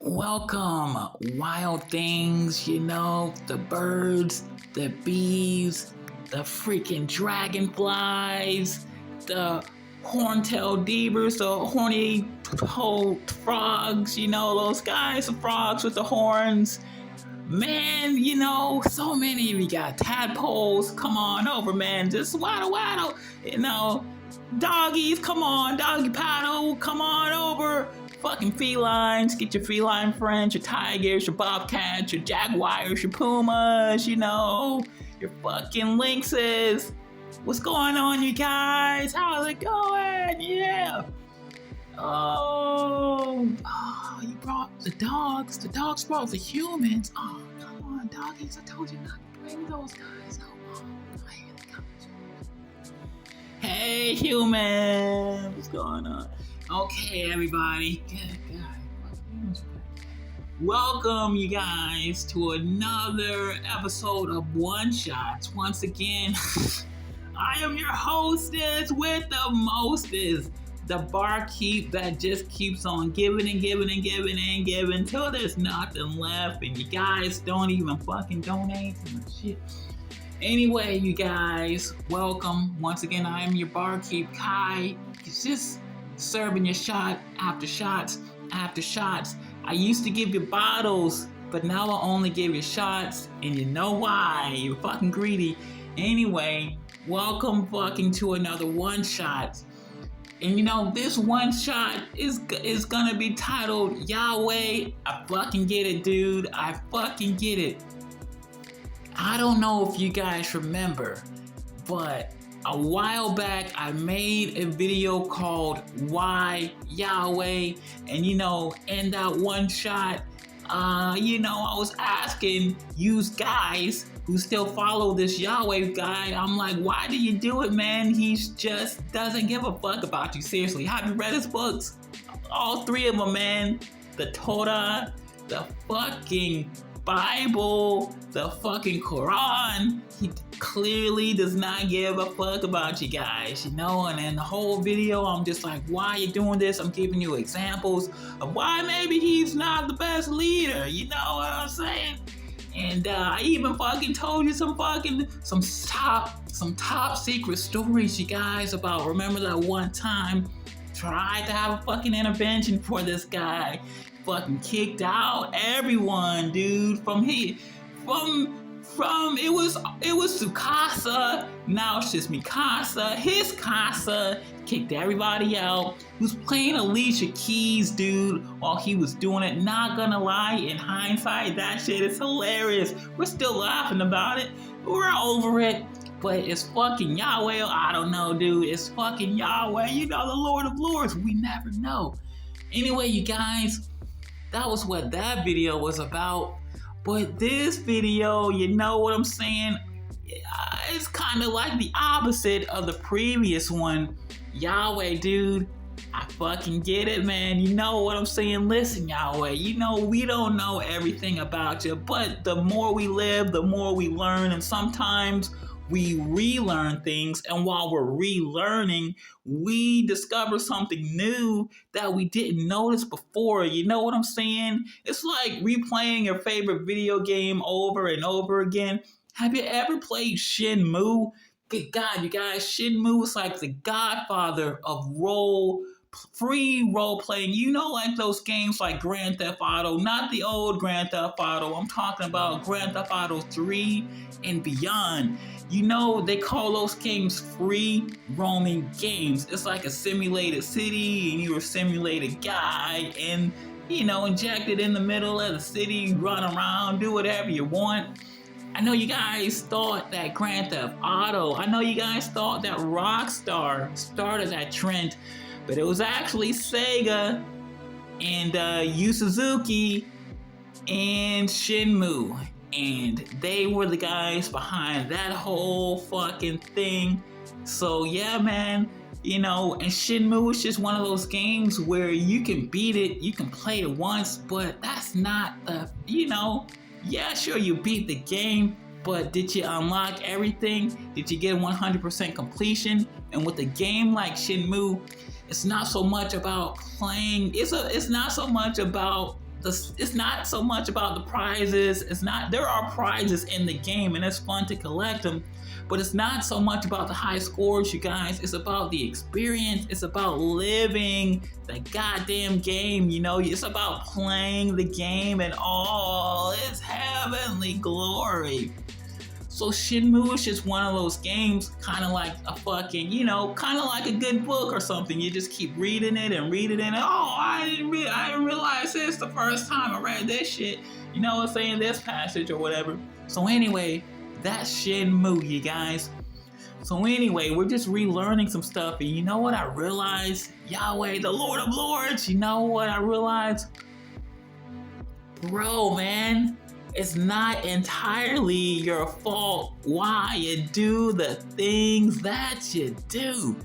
Welcome, wild things, the birds, the bees, the freaking dragonflies, the horntail deers, the horny-toed frogs, those guys, the frogs with the horns. Man, so many. We got tadpoles, come on over, man, just waddle, doggies, come on, doggy paddle, come on over. Fucking felines, get your feline friends, your tigers, your bobcats, your jaguars, your pumas, your fucking lynxes. What's going on, you guys? How's it going? Yeah. Oh, you brought the dogs. The dogs brought the humans. Oh, come on, doggies. I told you not to bring those guys. Oh, here they come. Hey, humans. What's going on? Okay, everybody. Good. Welcome, you guys, to another episode of One Shots. Once again, I am your hostess with the mostest, the barkeep that just keeps on giving and giving till there's nothing left, and you guys don't even fucking donate to my shit. Anyway, you guys, welcome. Once again, I am your barkeep, Kai. It's just serving you shot after shots after shots. I used to give you bottles, but now I only give you shots, and you know why? You're fucking greedy. Anyway, welcome fucking to another one shot. And this one shot is gonna be titled Yahweh. I fucking get it, dude. I fucking get it. I don't know if you guys remember, but a while back, I made a video called Why Yahweh, and in that one shot, I was asking you guys who still follow this Yahweh guy, I'm like, why do you do it, man? He just doesn't give a fuck about you. Seriously, have you read his books? All three of them, man. The Torah, the fucking Bible, the fucking Quran. He clearly does not give a fuck about you guys, and in the whole video I'm just like, why are you doing this? I'm giving you examples of why maybe he's not the best leader, you know what I'm saying? And I even fucking told you some top secret stories, you guys, about, remember that one time tried to have a fucking intervention for this guy, fucking kicked out everyone, dude, it was to Casa, now it's just me Casa, his Casa, kicked everybody out. He was playing Alicia Keys, dude, while he was doing it. Not gonna lie, in hindsight, that shit is hilarious. We're still laughing about it. We're over it. But it's fucking Yahweh. I don't know, dude. It's fucking Yahweh. The Lord of Lords. We never know. Anyway, you guys, that was what that video was about. But this video, you know what I'm saying? It's kind of like the opposite of the previous one. Yahweh, dude, I fucking get it, man. You know what I'm saying? Listen, Yahweh, we don't know everything about you, but the more we live, the more we learn, and sometimes we relearn things, and while we're relearning, we discover something new that we didn't notice before. You know what I'm saying? It's like replaying your favorite video game over and over again. Have you ever played Shenmue? Good God, you guys, Shenmue is like the godfather of free role playing. Like those games like Grand Theft Auto, not the old Grand Theft Auto. I'm talking about Grand Theft Auto 3 and beyond. They call those games free roaming games. It's like a simulated city, and you're a simulated guy, and injected in the middle of the city, run around, do whatever you want. I know you guys thought that Grand Theft Auto, I know you guys thought that Rockstar started that trend, but it was actually Sega and Yu Suzuki and Shenmue. And they were the guys behind that whole fucking thing. So yeah, man, and Shenmue is just one of those games where you can beat it, you can play it once, but that's not yeah, sure, you beat the game, but did you unlock everything? Did you get 100% completion? And with a game like Shenmue, it's not so much about playing, it's not so much about it's not so much about the prizes. There are prizes in the game and it's fun to collect them, but it's not so much about the high scores, you guys. It's about the experience. It's about living the goddamn game, you know. It's about playing the game and all its heavenly glory. So Shenmue is just one of those games, kind of like a fucking, you know, kind of like a good book or something. You just keep reading it and reading it. Oh, I didn't realize this the first time I read this shit. You know what I'm saying? This passage or whatever. So anyway, that's Shenmue, you guys. So anyway, we're just relearning some stuff. And you know what I realized? Yahweh, the Lord of Lords. You know what I realized? Bro, man. It's not entirely your fault why you do the things that you do.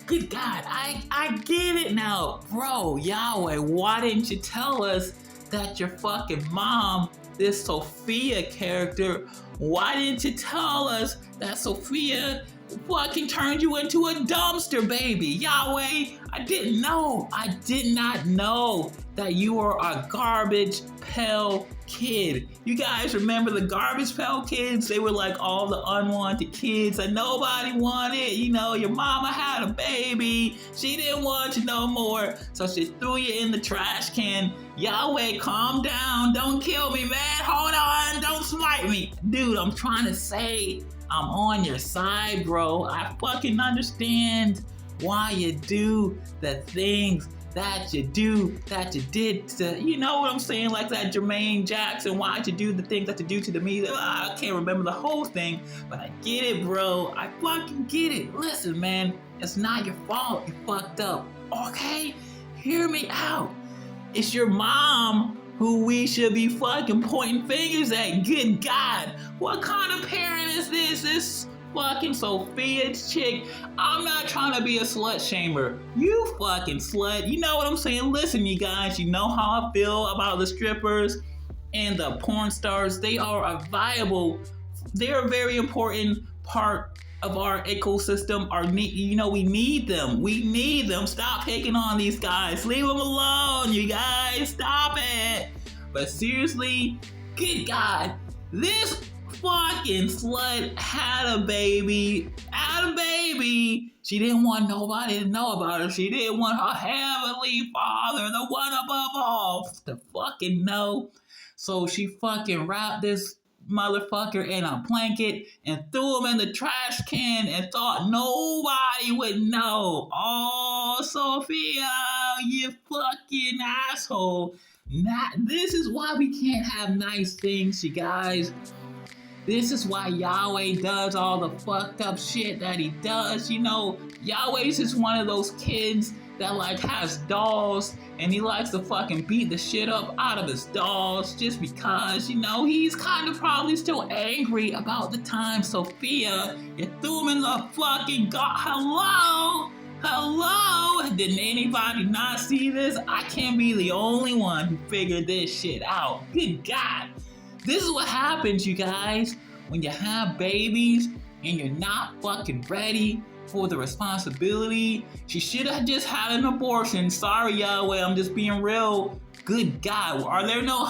Good God, I get it now. Bro, Yahweh, why didn't you tell us that your fucking mom, this Sophia character, why didn't you tell us that Sophia fucking turned you into a dumpster baby? Yahweh, I didn't know. I did not know that you were a Garbage Pail Kid. You guys remember the Garbage Pail Kids? They were like all the unwanted kids that nobody wanted. You know, your mama had a baby. She didn't want you no more, so she threw you in the trash can. Yahweh, calm down. Don't kill me, man. Hold on. Don't smite me. Dude, I'm trying to say I'm on your side, bro. I fucking understand why you do the things that you do, that you did to, you know what I'm saying, like that Jermaine Jackson, why'd you do the things that you do to the me? I can't remember the whole thing, but I get it, bro. I fucking get it. Listen, man, it's not your fault you fucked up, okay? Hear me out. It's your mom who we should be fucking pointing fingers at. Good God, what kind of parent is this? This fucking Sophia chick. I'm not trying to be a slut shamer. You fucking slut. You know what I'm saying? Listen, you guys, you know how I feel about the strippers and the porn stars. They are they're a very important part of our ecosystem. We need them. We need them. Stop picking on these guys. Leave them alone, you guys. Stop it. But seriously, good God, this fucking slut had a baby. She didn't want nobody to know about her. She didn't want her heavenly Father, the one above all, to fucking know. So she fucking wrapped this motherfucker in a blanket and threw him in the trash can and thought nobody would know. Oh, Sophia, you fucking asshole. This is why we can't have nice things, you guys. This is why Yahweh does all the fucked up shit that he does. You know, Yahweh's just one of those kids that like has dolls and he likes to fucking beat the shit up out of his dolls just because, you know, he's kind of probably still angry about the time Sophia, you threw him in the fucking Hello? Didn't anybody not see this? I can't be the only one who figured this shit out. Good God. This is what happens, you guys, when you have babies and you're not fucking ready for the responsibility. She should have just had an abortion. Sorry, Yahweh, I'm just being real. Good God, are there no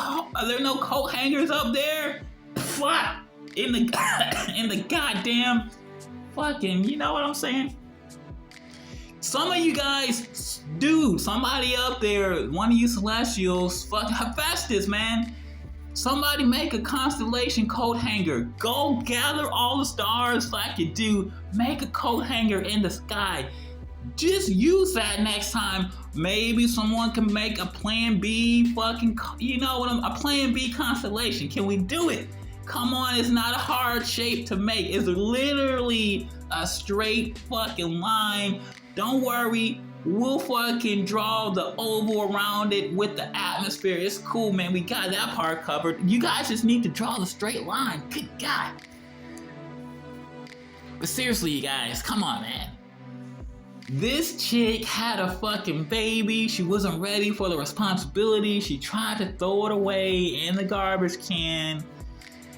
coat hangers up there? Fuck, in the goddamn fucking, you know what I'm saying? Some of you guys, dude, somebody up there, one of you celestials, fucking Hephaestus, man. Somebody make a constellation coat hanger. Go gather all the stars like you do. Make a coat hanger in the sky. Just use that next time. Maybe someone can make a plan B fucking, a plan B constellation. Can we do it? Come on, it's not a hard shape to make. It's literally a straight fucking line. Don't worry. We'll fucking draw the oval around it with the atmosphere. It's cool, man. We got that part covered. You guys just need to draw the straight line. Good God. But seriously, you guys, come on, man. This chick had a fucking baby. She wasn't ready for the responsibility. She tried to throw it away in the garbage can.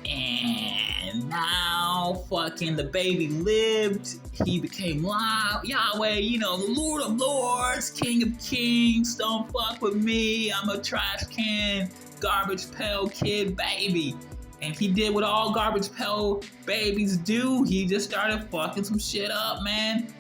And And now fucking the baby lived. He became Yahweh, you know, the Lord of Lords, King of Kings. Don't fuck with me. I'm a trash can, garbage pail kid baby. And he did what all garbage pail babies do. He just started fucking some shit up, man.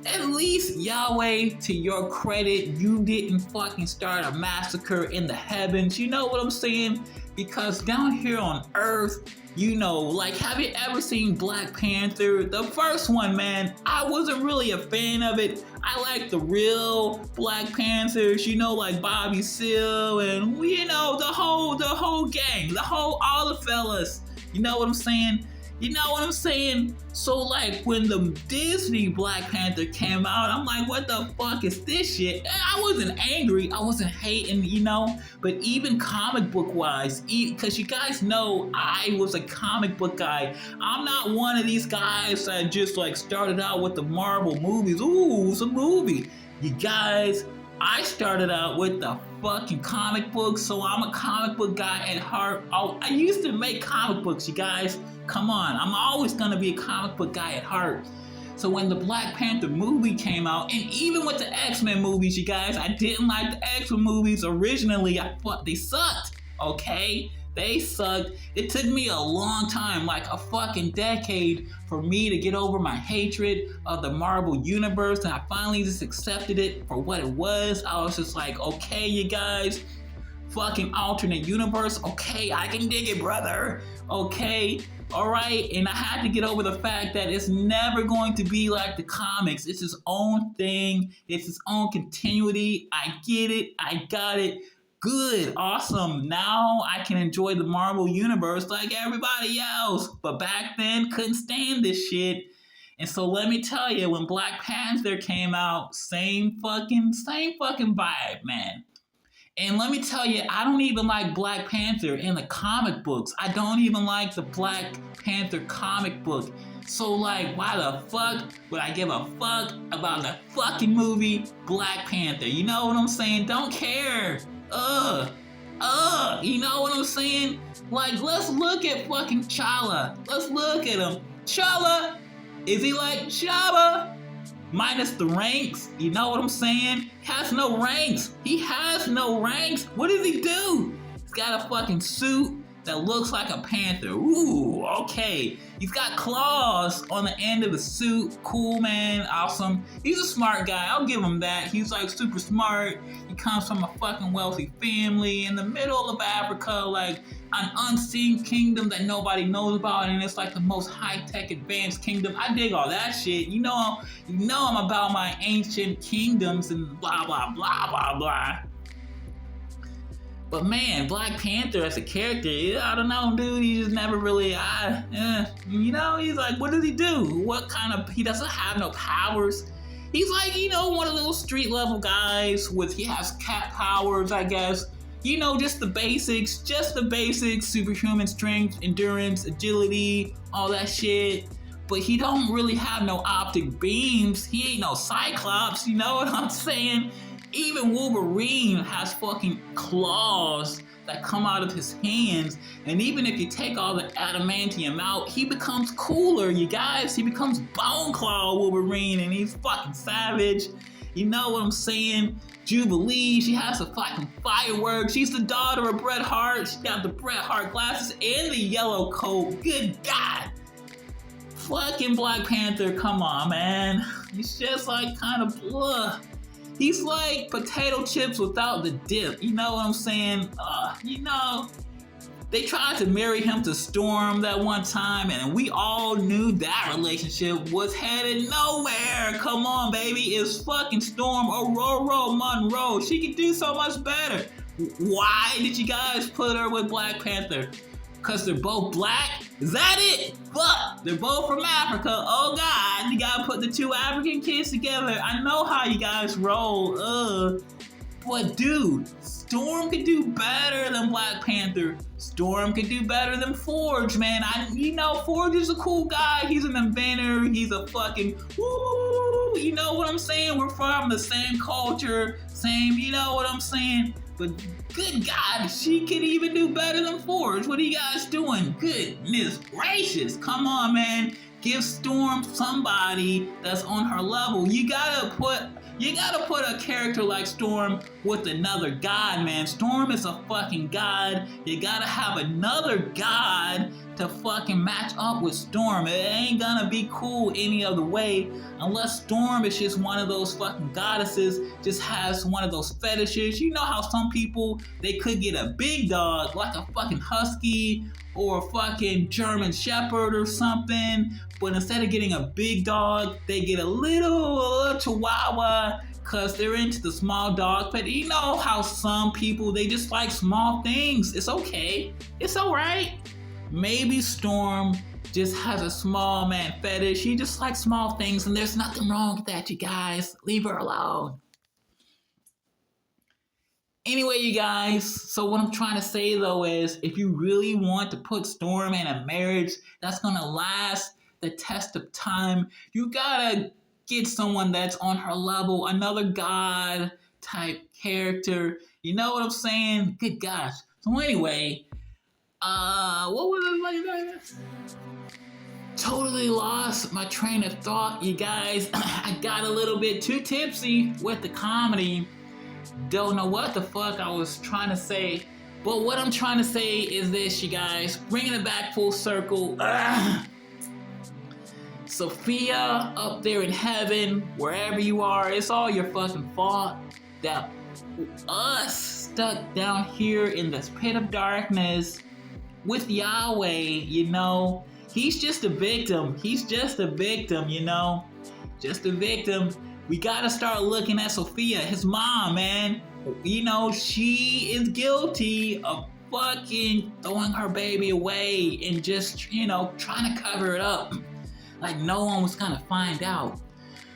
At least, Yahweh, to your credit, you didn't fucking start a massacre in the heavens. You know what I'm saying? Because down here on Earth, you know, like, have you ever seen Black Panther? The first one, man, I wasn't really a fan of it. I like the real Black Panthers, you know, like Bobby Seale and, you know, the whole gang, all the fellas. You know what I'm saying? You know what I'm saying? So, like, when the Disney Black Panther came out, I'm like, what the fuck is this shit? And I wasn't angry. I wasn't hating, you know? But even comic book wise, because you guys know I was a comic book guy. I'm not one of these guys that just, like, started out with the Marvel movies. Ooh, it's a movie. You guys, I started out with the fucking comic books, so I'm a comic book guy at heart. Oh, I used to make comic books, you guys. Come on, I'm always gonna be a comic book guy at heart. So when the Black Panther movie came out, and even with the X-Men movies, you guys, I didn't like the X-Men movies originally. They sucked, okay? They sucked. It took me a long time, like a fucking decade, for me to get over my hatred of the Marvel Universe, and I finally just accepted it for what it was. I was just like, okay, you guys, fucking alternate universe, okay, I can dig it, brother, okay, alright, and I had to get over the fact that it's never going to be like the comics. It's its own thing, it's its own continuity. I get it, I got it. Good, awesome. Now I can enjoy the Marvel Universe like everybody else. But back then, couldn't stand this shit. And so let me tell you, when Black Panther came out, same fucking vibe, man. And let me tell you, I don't even like Black Panther in the comic books. I don't even like the Black Panther comic book. So, like, why the fuck would I give a fuck about the fucking movie Black Panther? You know what I'm saying? Don't care. You know what I'm saying? Like, let's look at fucking T'Challa. Let's look at him. T'Challa, is he like Jabba? Minus the ranks, you know what I'm saying? He has no ranks. He has no ranks. What does he do? He's got a fucking suit that looks like a panther. Ooh, okay. He's got claws on the end of the suit. Cool, man. Awesome. He's a smart guy. I'll give him that. He's like super smart. He comes from a fucking wealthy family in the middle of Africa, like an unseen kingdom that nobody knows about, and it's like the most high-tech advanced kingdom. I dig all that shit. You know I'm about my ancient kingdoms and blah, blah, blah, blah, blah. But man, Black Panther as a character, I don't know, dude. He just never really, you know, he's like, what does he do? He doesn't have no powers. He's like, you know, one of those street level guys he has cat powers, I guess. You know, just the basics, superhuman strength, endurance, agility, all that shit. But he don't really have no optic beams. He ain't no Cyclops, you know what I'm saying? Even Wolverine has fucking claws that come out of his hands. And even if you take all the adamantium out, he becomes cooler, you guys. He becomes Bone Claw Wolverine, and he's fucking savage. You know what I'm saying? Jubilee, she has the fucking fireworks. She's the daughter of Bret Hart. She got the Bret Hart glasses and the yellow coat. Good God. Fucking Black Panther, come on, man. He's just like kind of blah. He's like potato chips without the dip. You know what I'm saying? You know, they tried to marry him to Storm that one time, and we all knew that relationship was headed nowhere. Come on, baby. It's fucking Storm Ororo Monroe. She can do so much better. Why did you guys put her with Black Panther? Because they're both black? Is that it? Fuck! They're both from Africa. Oh God, you gotta put the two African kids together. I know how you guys roll. But dude, Storm could do better than Black Panther. Storm could do better than Forge, man. Forge is a cool guy. He's an inventor. He's a fucking woo. You know what I'm saying? We're from the same culture, same. You know what I'm saying? But good God, she could even do better than Forge. What are you guys doing? Goodness gracious. Come on, man. Give Storm somebody that's on her level. You gotta put a character like Storm with another god, man. Storm is a fucking god. You gotta have another god to fucking match up with Storm. It ain't gonna be cool any other way unless Storm is just one of those fucking goddesses, just has one of those fetishes. You know how some people, they could get a big dog, like a fucking husky or a fucking German shepherd or something, but instead of getting a big dog, they get a little chihuahua because they're into the small dog. But you know how some people, they just like small things. It's okay. It's all right. Maybe Storm just has a small man fetish. She just likes small things, and there's nothing wrong with that, you guys. Leave her alone. Anyway, you guys, so what I'm trying to say though is if you really want to put Storm in a marriage that's gonna last the test of time, you gotta get someone that's on her level, another god type character. You know what I'm saying? Good gosh. So anyway, what was it? Totally lost my train of thought, you guys. I got a little bit too tipsy with the comedy. Don't know what the fuck I was trying to say, but what I'm trying to say is this, you guys, bringing it back full circle. Sophia up there in heaven, wherever you are, it's all your fucking fault that us stuck down here in this pit of darkness with Yahweh, you know, he's just a victim. He's just a victim, you know, just a victim. We gotta start looking at Sophia, his mom, man. You know, she is guilty of fucking throwing her baby away and just, you know, trying to cover it up. Like no one was gonna find out.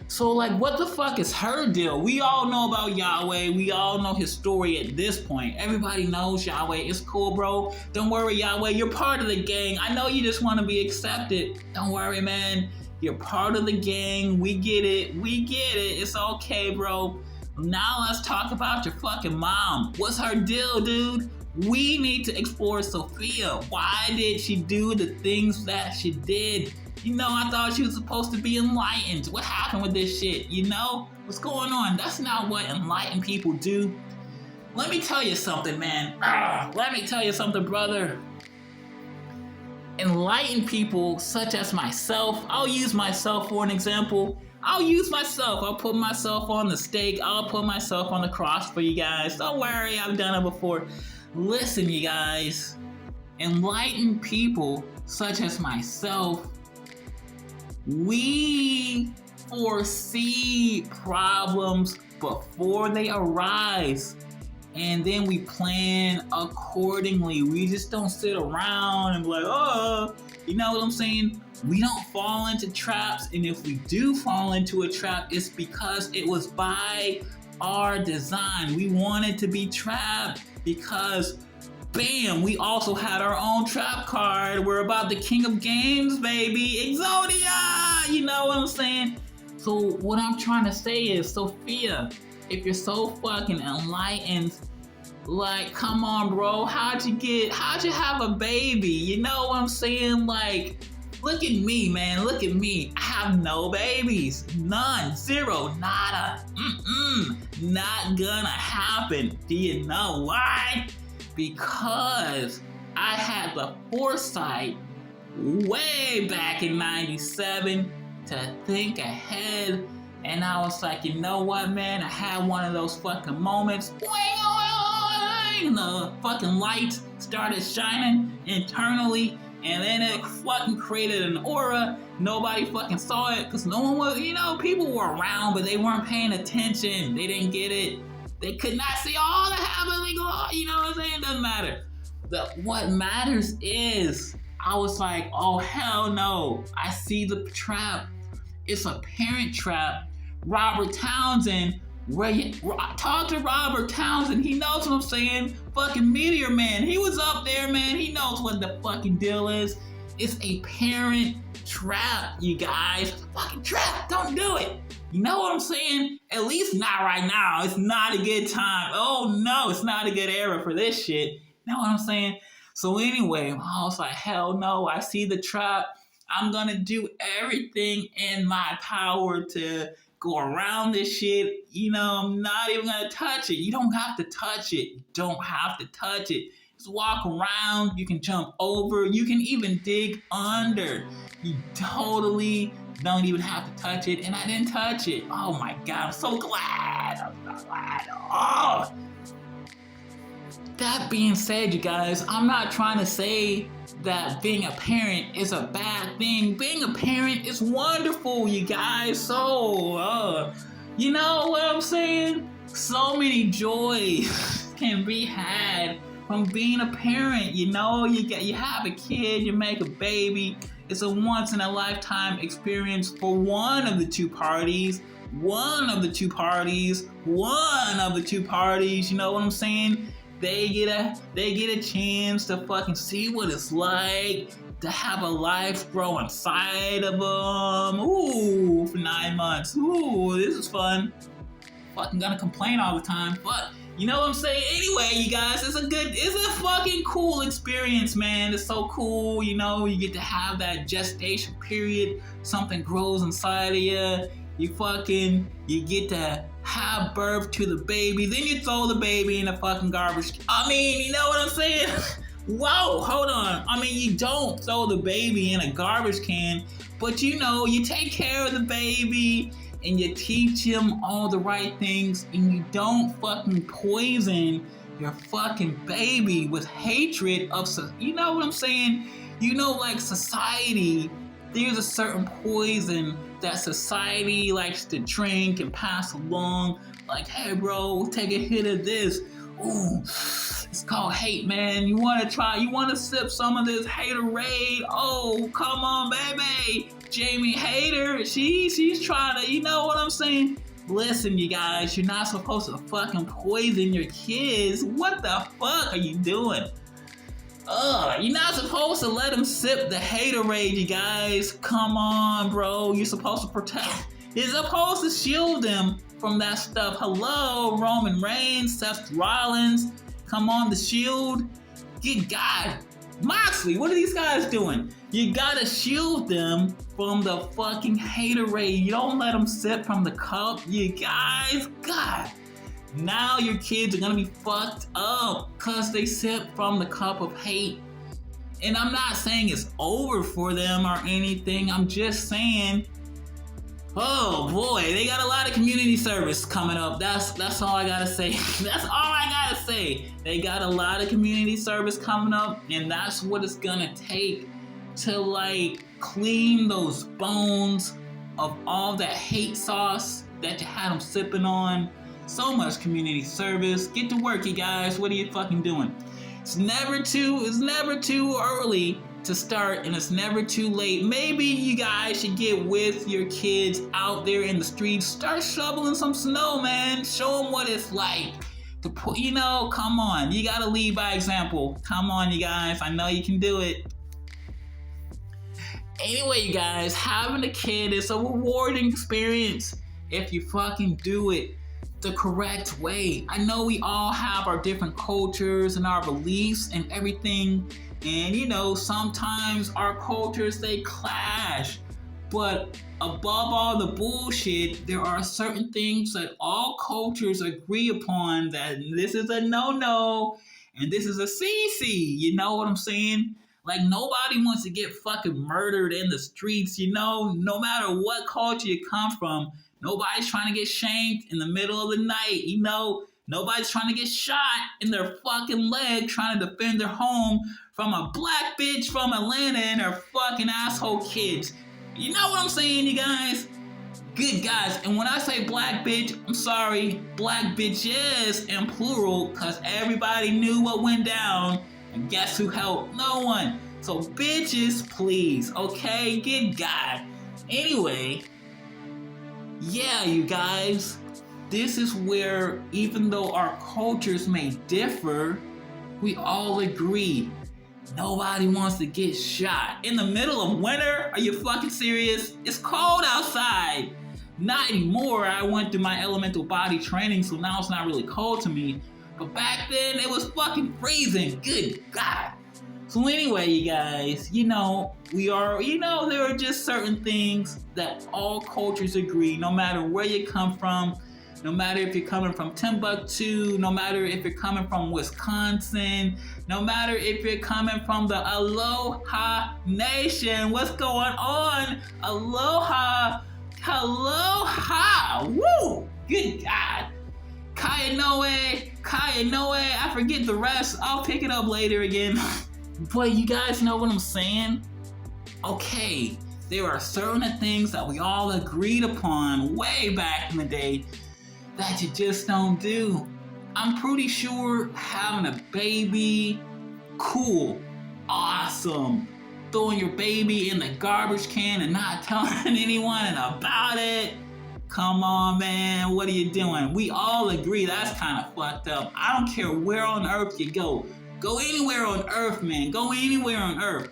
So like, what the fuck is her deal? We all know about Yahweh. We all know his story at this point. Everybody knows Yahweh. It's cool, bro. Don't worry, Yahweh. You're part of the gang. I know you just want to be accepted. Don't worry, man. You're part of the gang. We get it. We get it. It's okay, bro. Now let's talk about your fucking mom. What's her deal, dude? We need to explore Sophia. Why did she do the things that she did? You know, I thought she was supposed to be enlightened. What happened with this shit? You know? What's going on? That's not what enlightened people do. Let me tell you something, man. Let me tell you something, brother. Enlightened people such as myself, I'll use myself for an example. I'll use myself. I'll put myself on the stake. I'll put myself on the cross for you guys. Don't worry, I've done it before. Listen, you guys. Enlightened people such as myself, we foresee problems before they arise. And then we plan accordingly. We just don't sit around and be like, oh, you know what I'm saying? We don't fall into traps. And if we do fall into a trap, it's because it was by our design. We wanted to be trapped because, bam, we also had our own trap card. We're about the king of games, baby. Exodia! You know what I'm saying? So what I'm trying to say is, Sophia, if you're so fucking enlightened, like, come on, bro. How'd you have a baby? You know what I'm saying? Like, look at me, man. Look at me. I have no babies. None. Zero. Nada. Not gonna happen. Do you know why? Because I had the foresight way back in 97 to think ahead. And I was like, you know what, man? I had one of those fucking moments. And the fucking lights started shining internally. And then it fucking created an aura. Nobody fucking saw it because no one was, you know, people were around, but they weren't paying attention. They didn't get it. They could not see all the heavenly glory. You know what I'm saying? It doesn't matter. What matters is, I was like, oh, hell no. I see the trap. It's a parent trap. Robert Townsend, talk to Robert Townsend. He knows what I'm saying. Fucking Meteor Man. He was up there, man. He knows what the fucking deal is. It's a parent trap, you guys. Fucking trap. Don't do it. You know what I'm saying? At least not right now. It's not a good time. Oh no, it's not a good era for this shit. You know what I'm saying? So anyway, I was like, hell no, I see the trap. I'm gonna do everything in my power to go around this shit. You know, I'm not even gonna touch it. You don't have to touch it. You don't have to touch it. Just walk around. You can jump over. You can even dig under. You totally don't even have to touch it. And I didn't touch it. Oh my God, I'm so glad. I'm so glad. Oh. That being said, you guys, I'm not trying to say that being a parent is a bad thing. Being a parent is wonderful, you guys. So, you know what I'm saying? So many joys can be had from being a parent. You know, you have a kid, you make a baby. It's a once in a lifetime experience for one of the two parties. One of the two parties. You know what I'm saying? They get a chance to fucking see what it's like to have a life grow inside of them. Ooh, for 9 months. Ooh, this is fun. Fucking gonna complain all the time, but you know what I'm saying? Anyway, you guys, it's a fucking cool experience, man. It's so cool, you know, you get to have that gestation period. Something grows inside of you. You get to have birth to the baby, then you throw the baby in the fucking garbage. I mean, you know what I'm saying? Whoa, hold on. I mean, you don't throw the baby in a garbage can, but you know, you take care of the baby and you teach him all the right things, and you don't fucking poison your fucking baby with hatred of, you know what I'm saying? You know, like society, there's a certain poison that society likes to drink and pass along. Like, hey bro, take a hit of this. Ooh, it's called hate, man. You wanna sip some of this haterade? Oh, come on, baby. Jamie Hater, she's trying to, you know what I'm saying? Listen, you guys, you're not supposed to fucking poison your kids. What the fuck are you doing? You're not supposed to let them sip the haterade, you guys. Come on, bro. You're supposed to protect. You're supposed to shield them from that stuff. Hello, Roman Reigns, Seth Rollins. Come on, the Shield. Good God. Moxley, what are these guys doing? You gotta shield them from the fucking haterade. You don't let them sip from the cup. You guys, God. Now your kids are gonna be fucked up because they sip from the cup of hate. And I'm not saying it's over for them or anything. I'm just saying, oh boy, they got a lot of community service coming up. That's all I gotta say. That's all I gotta say. They got a lot of community service coming up, and that's what it's gonna take to like clean those bones of all that hate sauce that you had them sipping on. So much community service. Get to work, you guys. What are you fucking doing? It's never too early to start, and it's never too late. Maybe you guys should get with your kids out there in the streets. Start shoveling some snow, man. Show them what it's like to put, you know, come on. You gotta lead by example. Come on, you guys. I know you can do it. Anyway, you guys, having a kid is a rewarding experience if you fucking do it the correct way. I know we all have our different cultures and our beliefs and everything, and you know, sometimes our cultures, they clash, but above all the bullshit, there are certain things that all cultures agree upon, that this is a no-no and this is a CC. You know what I'm saying? Like, nobody wants to get fucking murdered in the streets, you know, no matter what culture you come from. Nobody's trying to get shanked in the middle of the night, you know. Nobody's trying to get shot in their fucking leg trying to defend their home from a black bitch from Atlanta and her fucking asshole kids. You know what I'm saying, you guys? Good guys. And when I say black bitch, I'm sorry, black bitches in plural, because everybody knew what went down. And guess who helped? No one. So bitches, please, okay? Good God. Anyway, yeah, you guys, this is where, even though our cultures may differ, we all agree. Nobody wants to get shot in the middle of winter. Are you fucking serious? It's cold outside. Not anymore. I went through my elemental body training, so now it's not really cold to me. But back then, it was fucking freezing. Good God. So anyway, you guys, there are just certain things that all cultures agree, no matter where you come from, no matter if you're coming from Timbuktu, no matter if you're coming from Wisconsin, no matter if you're coming from the Aloha Nation. What's going on? Aloha. Woo! Good God. Kaya Noe. I forget the rest. I'll pick it up later again. But you guys know what I'm saying? Okay, there are certain things that we all agreed upon way back in the day that you just don't do. I'm pretty sure having a baby, cool, awesome. Throwing your baby in the garbage can and not telling anyone about it. Come on, man, what are you doing? We all agree that's kind of fucked up. I don't care where on earth you go. Go anywhere on earth, man. Go anywhere on earth.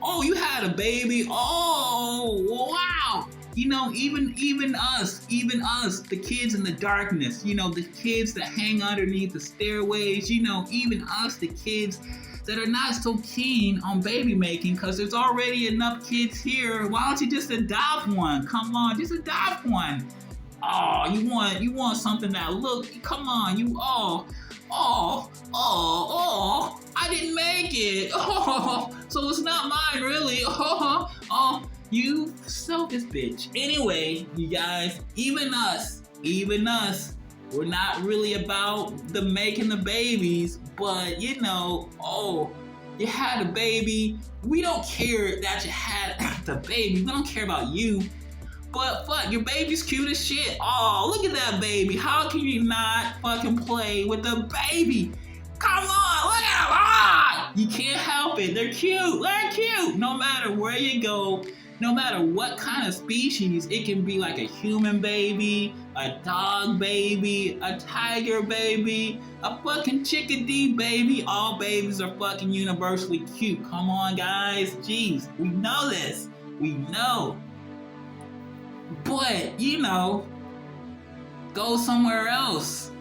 Oh, you had a baby. Oh, wow. Even us, the kids in the darkness, the kids that hang underneath the stairways, even us, the kids that are not so keen on baby making because there's already enough kids here. Why don't you just adopt one? Come on, just adopt one. Oh, you want something that come on, I didn't make it. Oh, so it's not mine really. Oh, you selfish bitch. Anyway, you guys, even us, we're not really about the making the babies, but you had a baby. We don't care that you had the baby. We don't care about you. But fuck, your baby's cute as shit. Oh, look at that baby. How can you not fucking play with the baby? Come on, look at them. Ah! You can't help it. They're cute. No matter where you go, no matter what kind of species, it can be like a human baby, a dog baby, a tiger baby, a fucking chickadee baby. All babies are fucking universally cute. Come on, guys. Jeez, we know this. We know. But, go somewhere else.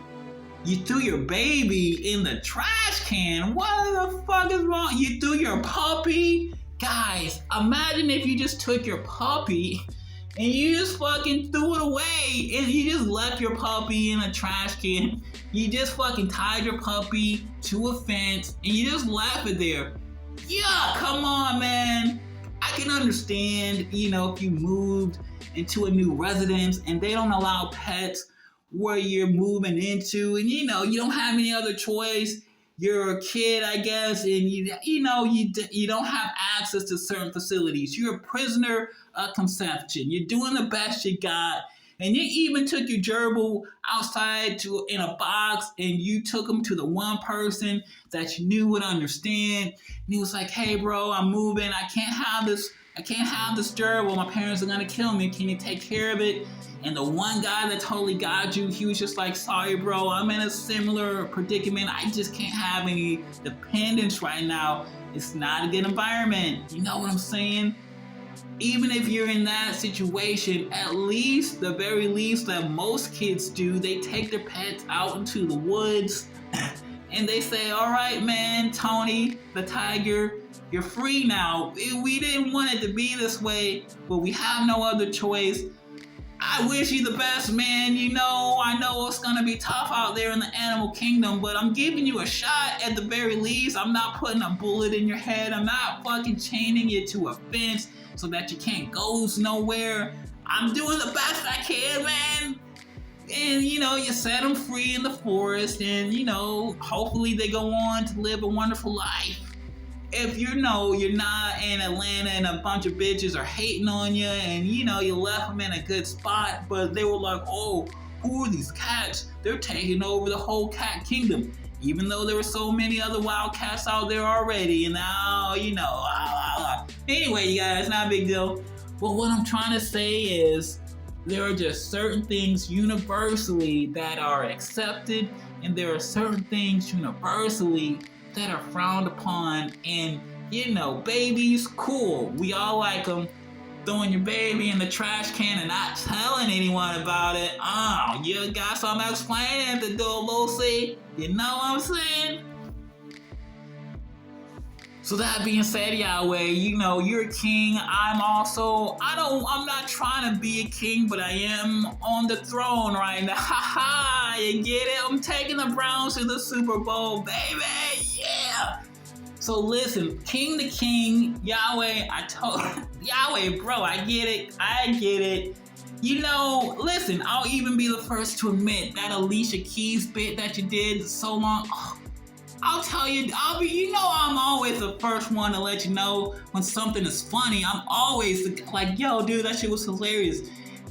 You threw your baby in the trash can. What the fuck is wrong? You threw your puppy? Guys, imagine if you just took your puppy and you just fucking threw it away and you just left your puppy in a trash can. You just fucking tied your puppy to a fence and you just left it there. Yeah, come on, man. I can understand, if you moved into a new residence and they don't allow pets where you're moving into, and you don't have any other choice. You're a kid, I guess, and you don't have access to certain facilities. You're a prisoner of conception. You're doing the best you got, and you even took your gerbil outside in a box, and you took him to the one person that you knew would understand. And he was like, "Hey, bro, I'm moving. I can't have this gerbil. My parents are gonna kill me. Can you take care of it?" And the one guy that totally got you, he was just like, "Sorry, bro, I'm in a similar predicament. I just can't have any dependents right now. It's not a good environment." You know what I'm saying? Even if you're in that situation, the very least that most kids do, they take their pets out into the woods and they say, "All right, man, Tony, the tiger, you're free now. We didn't want it to be this way, but we have no other choice. I wish you the best, man. I know it's gonna be tough out there in the animal kingdom, but I'm giving you a shot at the very least. I'm not putting a bullet in your head. I'm not fucking chaining you to a fence so that you can't go nowhere. I'm doing the best I can, man." And, you set them free in the forest and, hopefully they go on to live a wonderful life. If you're not in Atlanta and a bunch of bitches are hating on you and, you left them in a good spot, but they were like, "Oh, who are these cats? They're taking over the whole cat kingdom." Even though there were so many other wild cats out there already, and now, Anyway, you guys, not a big deal. But what I'm trying to say is there are just certain things universally that are accepted, and there are certain things universally that are frowned upon. And babies, cool, we all like them, throwing your baby in the trash can and not telling anyone about it. Oh, you got something explaining to do, Lucy. You know what I'm saying? So that being said, Yahweh, you know, you're a king. I'm not trying to be a king, but I am on the throne right now. Ha ha, you get it? I'm taking the Browns to the Super Bowl, baby. Yeah. So listen, king to king, Yahweh, Yahweh, bro, I get it. You know, listen, I'll even be the first to admit that Alicia Keys bit that you did so long. Oh, I'll tell you, I'm always the first one to let you know when something is funny. I'm always like, yo, dude, that shit was hilarious.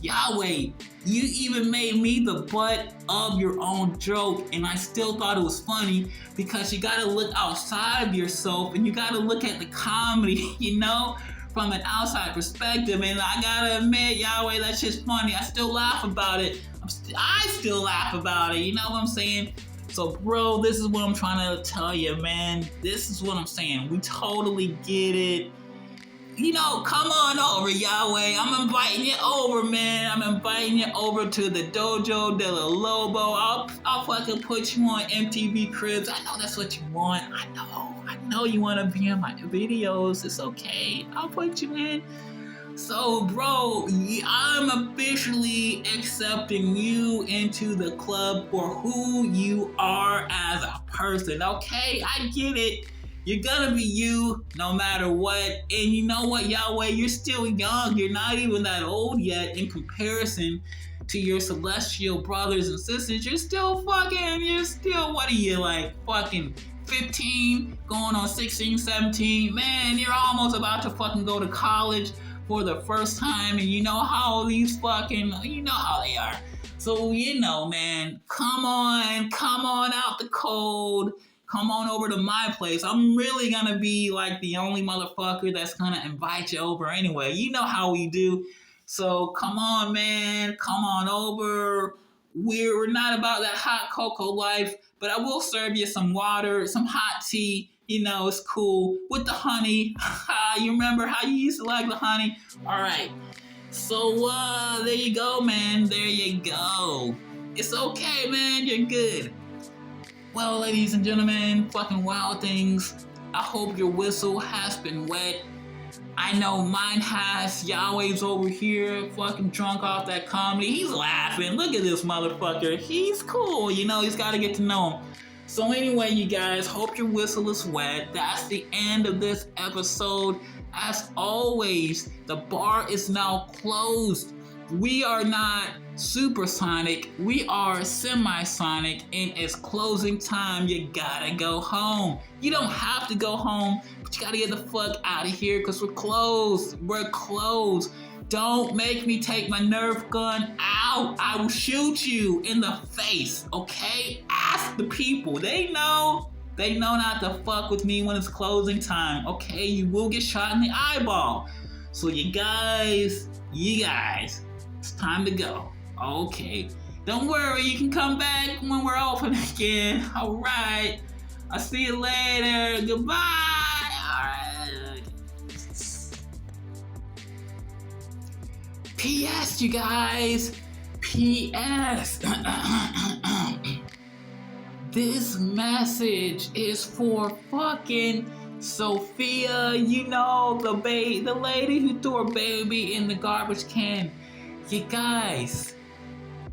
Yahweh, you even made me the butt of your own joke, and I still thought it was funny because you gotta look outside of yourself and you gotta look at the comedy, you know, from an outside perspective. And I gotta admit, Yahweh, that shit's funny. I still laugh about it. I still laugh about it. You know what I'm saying? So, bro, this is what I'm trying to tell you, man. This is what I'm saying. We totally get it. You know, come on over, Yahweh. I'm inviting you over, man. I'm inviting you over to the Dojo de la Lobo. I'll fucking put you on MTV Cribs. I know that's what you want. I know you want to be in my videos. It's okay. I'll put you in. So, bro, I'm officially accepting you into the club for who you are as a person, okay? I get it. You're gonna be you no matter what. And you know what, Yahweh? You're still young. You're not even that old yet in comparison to your celestial brothers and sisters. You're still, what are you, like, fucking 15, going on 16, 17? Man, you're almost about to fucking go to college for the first time, and you know how they are. So, you know, man, come on out the cold. Come on over to my place. I'm really gonna be like the only motherfucker that's gonna invite you over anyway. You know how we do. So come on, man. Come on over. We're not about that hot cocoa life, but I will serve you some water, some hot tea. You know, it's cool with the honey. You remember how you used to like the honey? All right. So, there you go, man. There you go. It's okay, man. You're good. Well, ladies and gentlemen, fucking wild things. I hope your whistle has been wet. I know mine has. Yahweh's over here, fucking drunk off that comedy. He's laughing. Look at this motherfucker. He's cool. You know, he's got to get to know him. So anyway, you guys, hope your whistle is wet. That's the end of this episode. As always, the bar is now closed. We are not supersonic. We are semisonic, and it's closing time. You gotta go home. You don't have to go home, but you gotta get the fuck out of here because we're closed. We're closed. Don't make me take my Nerf gun out. I will shoot you in the face, okay? Ask the people. They know not to fuck with me when it's closing time, okay? You will get shot in the eyeball. So you guys, it's time to go. Okay. Don't worry, you can come back when we're open again. All right. I'll see you later. Goodbye. All right. P.S. you guys. P.S. This message is for fucking Sophia. You know, the lady who threw her baby in the garbage can. You guys,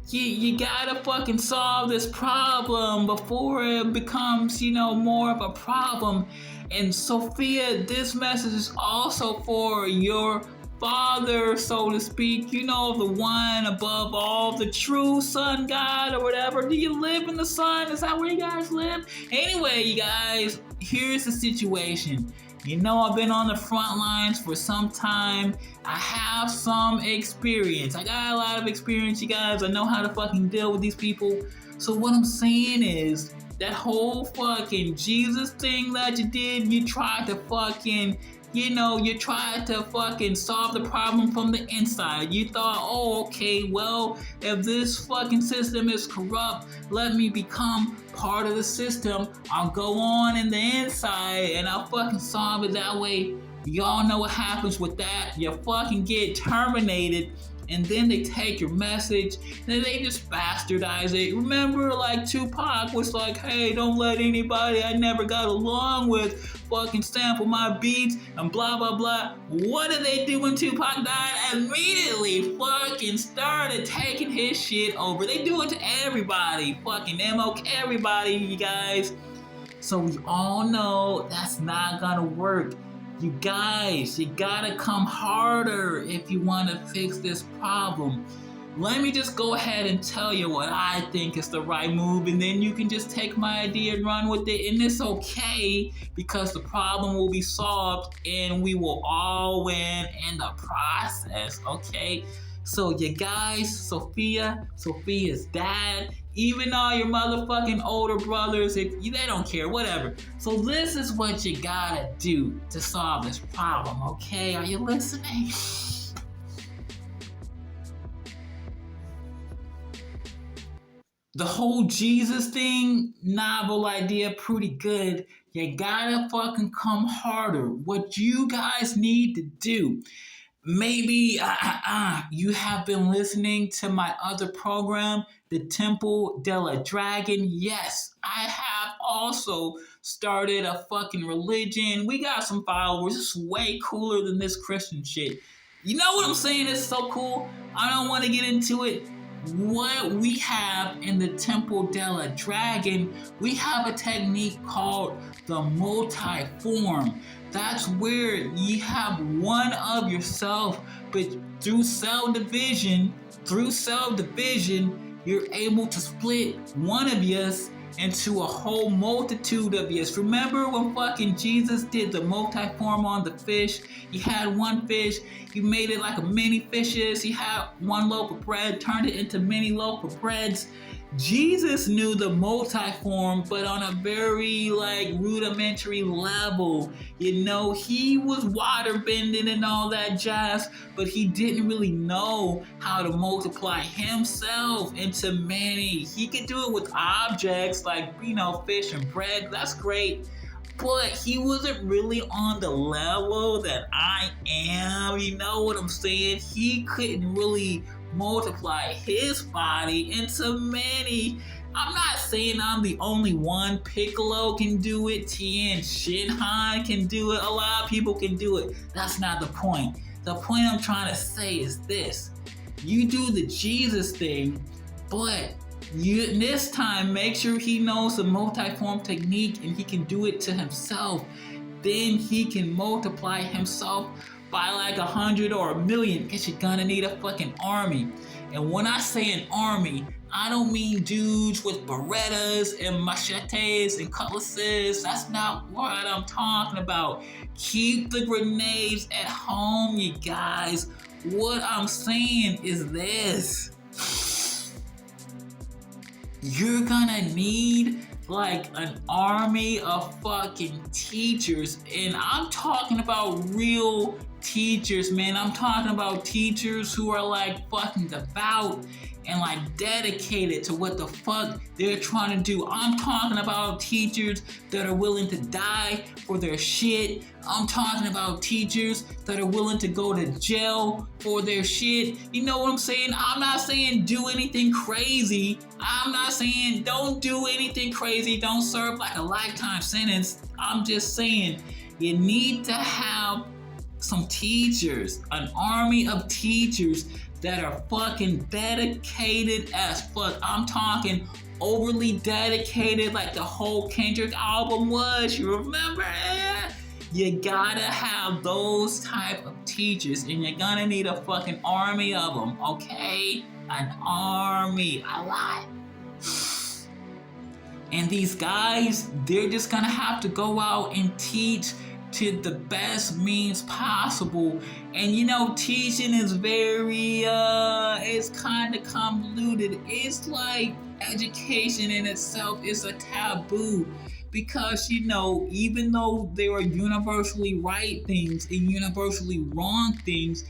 you gotta fucking solve this problem before it becomes, more of a problem. And Sophia, this message is also for your father, so to speak, the one above all, the true sun god or whatever. Do you live in the sun? Is that where you guys live? Anyway, you guys, here's the situation. I've been on the front lines for some time. I have some experience. I got a lot of experience, you guys. I know how to fucking deal with these people. So what I'm saying is, that whole fucking Jesus thing that you did, you tried to fucking, you tried to fucking solve the problem from the inside. You thought, oh, okay, well, if this fucking system is corrupt, let me become part of the system. I'll go on in the inside and I'll fucking solve it that way. Y'all know what happens with that. You fucking get terminated, and then they take your message, and then they just bastardize it. Remember, like, Tupac was like, hey, don't let anybody I never got along with fucking sample my beats, and blah, blah, blah. What did they do when Tupac died? Immediately fucking started taking his shit over. They do it to everybody. Fucking MLK, everybody, you guys. So we all know that's not gonna work. You guys, you gotta come harder if you want to fix this problem. Let me just go ahead and tell you what I think is the right move, and then you can just take my idea and run with it, and it's okay, because the problem will be solved and we will all win in the process, okay? So you guys, Sophia's dad, even all your motherfucking older brothers, they don't care, whatever. So this is what you gotta do to solve this problem, okay? Are you listening? The whole Jesus thing, novel idea, pretty good. You gotta fucking come harder. What you guys need to do, maybe you have been listening to my other program, the Temple de la Dragon. Yes, I have also started a fucking religion. We got some followers. It's way cooler than this Christian shit. You know what I'm saying? It's so cool. I don't want to get into it. What we have in the Temple de la Dragon, we have a technique called the multi-form. That's where you have one of yourself, but through cell division, you're able to split one of us into a whole multitude of us. Remember when fucking Jesus did the multi-form on the fish? He had one fish, he made it like a mini fishes. He had one loaf of bread, turned it into many loaf of breads. Jesus knew the multi-form, but on a very rudimentary level. You know, he was water bending and all that jazz, but he didn't really know how to multiply himself into many. He could do it with objects like, fish and bread. That's great. But he wasn't really on the level that I am. You know what I'm saying? He couldn't really multiply his body into many. I'm not saying I'm the only one. Piccolo can do it. Tien Shinhan can do it. A lot of people can do it. That's not the point. The point I'm trying to say is this. You do the Jesus thing, but this time make sure he knows the multi-form technique and he can do it to himself. Then he can multiply himself by 100 or 1,000,000, because you're gonna need a fucking army. And when I say an army, I don't mean dudes with berettas and machetes and cutlasses. That's not what I'm talking about. Keep the grenades at home, you guys. What I'm saying is this. You're gonna need an army of fucking teachers, and I'm talking about real teachers, man. I'm talking about teachers who are fucking devout and dedicated to what the fuck they're trying to do. I'm talking about teachers that are willing to die for their shit. I'm talking about teachers that are willing to go to jail for their shit. You know what I'm saying? I'm not saying do anything crazy. I'm not saying don't do anything crazy. Don't serve a lifetime sentence. I'm just saying you need to have some teachers, an army of teachers that are fucking dedicated as fuck. I'm talking overly dedicated, like the whole Kendrick album was. You remember? You gotta have those type of teachers, and you're gonna need a fucking army of them, okay? An army, a lot. And these guys, they're just gonna have to go out and teach to the best means possible. And teaching is very it's kind of convoluted. It's like education in itself is a taboo, because even though there are universally right things and universally wrong things,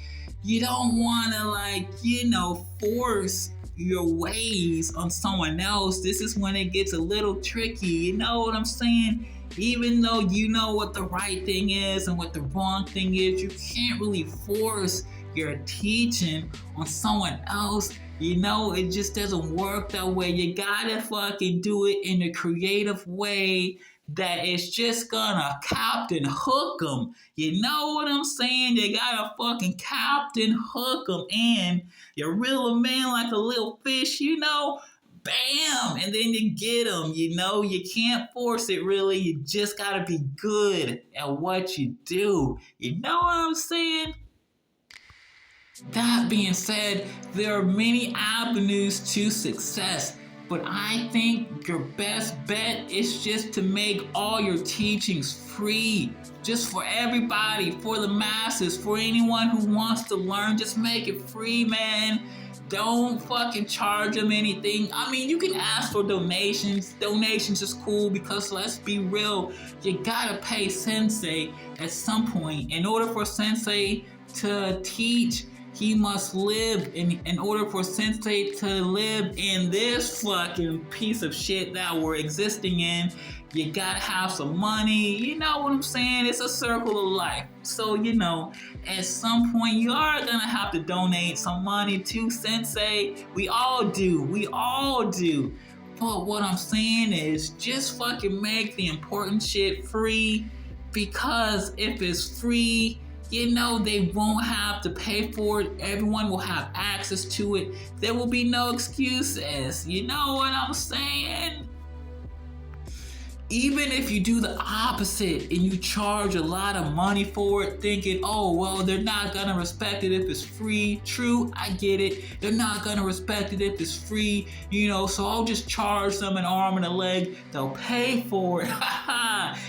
you don't want to force your ways on someone else. This is when it gets a little tricky. You know what I'm saying? even though you know what the right thing is and what the wrong thing is, you can't really force your teaching on someone else. It just doesn't work that way. You gotta fucking do it in a creative way that is just gonna Captain Hook 'em. You know what I'm saying? You gotta fucking Captain Hook 'em, and you reel 'em in like a little fish, bam, and then you get them. You can't force it really. You just gotta be good at what you do. You know what I'm saying? That being said, there are many avenues to success, but I think your best bet is just to make all your teachings free. Just for everybody, for the masses, for anyone who wants to learn, just make it free, man. Don't fucking charge them anything. I mean, you can ask for donations. Donations is cool because let's be real, you gotta pay Sensei at some point. In order for Sensei to teach, he must live. In order for Sensei to live in this fucking piece of shit that we're existing in, you gotta have some money. You know what I'm saying? It's a circle of life. So, at some point you are gonna have to donate some money to Sensei. We all do. But what I'm saying is just fucking make the important shit free, because if it's free, they won't have to pay for it. Everyone will have access to it. There will be no excuses. You know what I'm saying? Even if you do the opposite and you charge a lot of money for it, thinking, oh, well, they're not gonna respect it if it's free. True, I get it. They're not gonna respect it if it's free, so I'll just charge them an arm and a leg. They'll pay for it.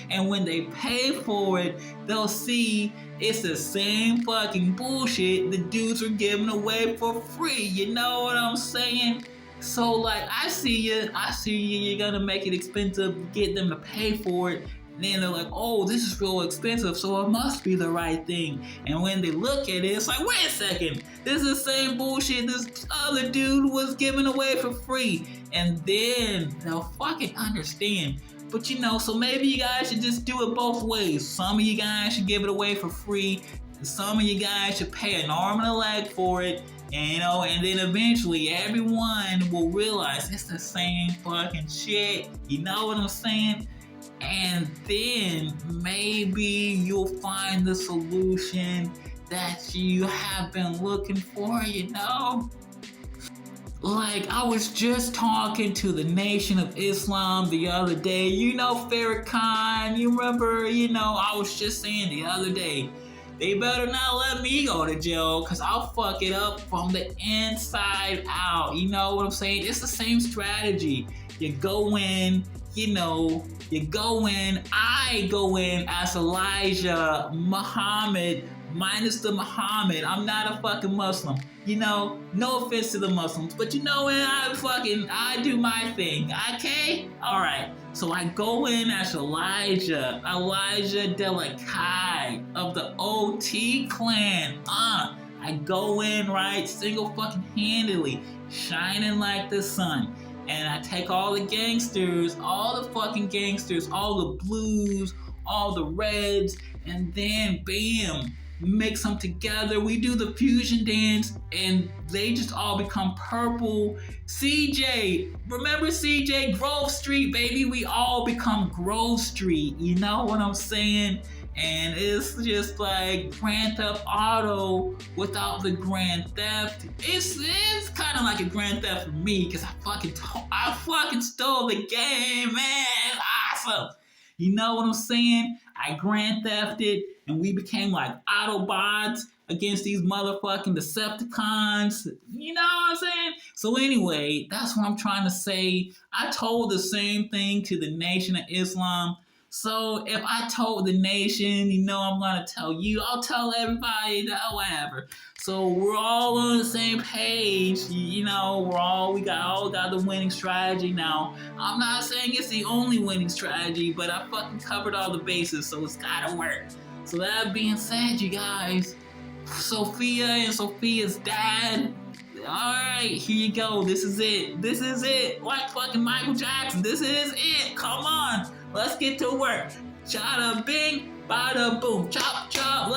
And when they pay for it, they'll see it's the same fucking bullshit the dudes are giving away for free. You know what I'm saying? So, I see you, you're gonna make it expensive to get them to pay for it. And then they're like, oh, this is real expensive, so it must be the right thing. And when they look at it, it's like, wait a second, this is the same bullshit this other dude was giving away for free. And then they'll fucking understand. But so maybe you guys should just do it both ways. Some of you guys should give it away for free. Some of you guys should pay an arm and a leg for it. And then eventually everyone will realize it's the same fucking shit. You know what I'm saying? And then maybe you'll find the solution that you have been looking for, I was just talking to the Nation of Islam the other day. Farrakhan, you remember, I was just saying the other day, they better not let me go to jail, because I'll fuck it up from the inside out. You know what I'm saying? It's the same strategy. You go in, I go in as Elijah Muhammad, minus the Muhammad. I'm not a fucking Muslim. No offense to the Muslims, but I do my thing, okay? Alright, so I go in as Elijah Delakai of the OT clan. I go in, right, single fucking handedly, shining like the sun. And I take all the gangsters, all the fucking gangsters, all the blues, all the reds, and then bam, mix them together. We do the fusion dance and they just all become purple. CJ, remember CJ? Grove Street, baby. We all become Grove Street. You know what I'm saying? And it's just like Grand Theft Auto without the Grand Theft. It's kind of like a Grand Theft for me, because I fucking stole the game, man. Awesome. You know what I'm saying? I Grand Thefted, and we became like Autobots against these motherfucking Decepticons. You know what I'm saying? So anyway, that's what I'm trying to say. I told the same thing to the Nation of Islam. So if I told the nation, I'm gonna tell you. I'll tell everybody, whatever. So we're all on the same page. We all got the winning strategy now. I'm not saying it's the only winning strategy, but I fucking covered all the bases, so it's gotta work. So that being said, you guys, Sophia and Sophia's dad. Alright, here you go. This is it. Like fucking Michael Jackson. This is it. Come on. Let's get to work. Chada bing, bada boom, chop chop.